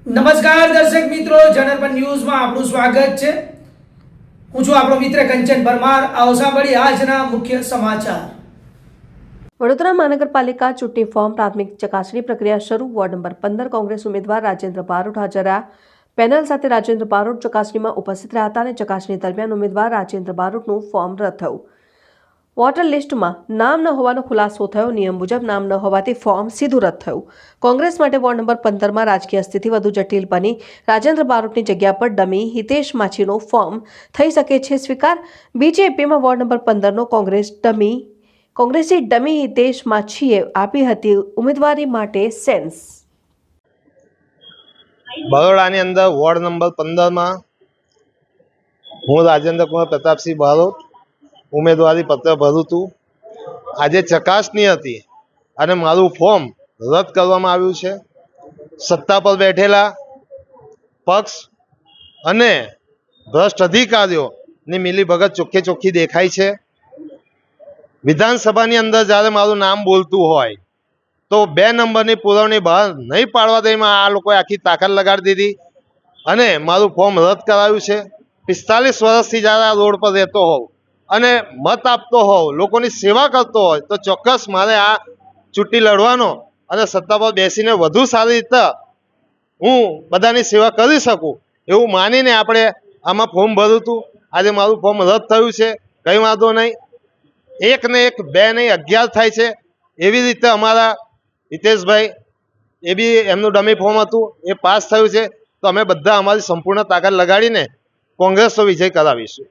નમસ્કાર દર્શક મિત્રો, જનરપન ન્યૂઝમાં આપનું સ્વાગત છે। હું છું આપણો મિત્ર કંચન પરમાર। આવો સાંભળીએ આજના મુખ્ય સમાચાર। વડોદરા મહાનગરપાલિકા ચૂંટણી ફોર્મ પ્રાથમિક ચકાસણી પ્રક્રિયા શરૂ। વોર્ડ નંબર 15 કોંગ્રેસ ઉમેદવાર રાજેન્દ્ર બારોટ હાજર રહ્યા। પેનલ સાથે રાજેન્દ્ર બારોટ ચકાસણીમાં ઉપસ્થિત રહ્યા હતા અને ચકાસણી દરમિયાન ઉમેદવાર રાજેન્દ્ર બારોટનું ફોર્મ રદ થયું। વોટર લિસ્ટમાં નામ ન હોવાનો ખુલાસો થયો। નિયમ મુજબ નામ ન હોવાથી ફોર્મ સીધું રદ થયું। કોંગ્રેસ માટે વોર્ડ નંબર 15માં રાજકીય સ્થિતિ વધુ જટિલ બની। રાજેન્દ્ર બારોટની જગ્યા પર ડમી હિતેશ માછીનું ફોર્મ થઈ શકે છે સ્વીકાર। બીજેપીમાં વોર્ડ નંબર 15નો કોંગ્રેસી ડમી હિતેશ માછીએ આપી હતી ઉમેદવારી માટે સેન્સ। બરોડાની અંદર વોર્ડ નંબર 15માં હું રાજેન્દ્ર કુમાર પ્રતાપસિંહ બારોટ ઉમેદવારી પત્ર ભરું છું। આજે ચકાસણી હતી અને મારું ફોર્મ રદ કરવામાં આવ્યું છે। સત્તા પર બેઠેલા પક્ષ અને ભ્રષ્ટ અધિકારીઓની મિલીભગત ચોખ્ખે ચોખ્ખી દેખાય છે। વિધાનસભાની અંદર જ્યારે મારું નામ બોલતું હોય તો 2 નંબરની પુરવણી બહાર નહીં પાડવા દેમાં આ લોકોએ આખી તાકાત લગાડી દીધી અને મારું ફોર્મ રદ કરાવ્યું છે। 45 વર્ષથી જ્યારે આ રોડ પર રહેતો હોઉં અને મત આપતો હોઉં, લોકોની સેવા કરતો હોય તો ચોક્કસ મારે આ ચૂંટણી લડવાનો અને સત્તા પર બેસીને વધુ સારી રીતે હું બધાની સેવા કરી શકું એવું માનીને આપણે આમાં ફોર્મ ભર્યું હતું। આજે મારું ફોર્મ રદ થયું છે, કંઈ વાંધો નહીં। 1 ને 1 2 નહીં 11 થાય છે। એવી રીતે અમારા હિતેશભાઈ એ બી એમનું ડમી ફોર્મ હતું, એ પાસ થયું છે। તો અમે બધા અમારી સંપૂર્ણ તાકાત લગાડીને કોંગ્રેસનો વિજય કરાવીશું।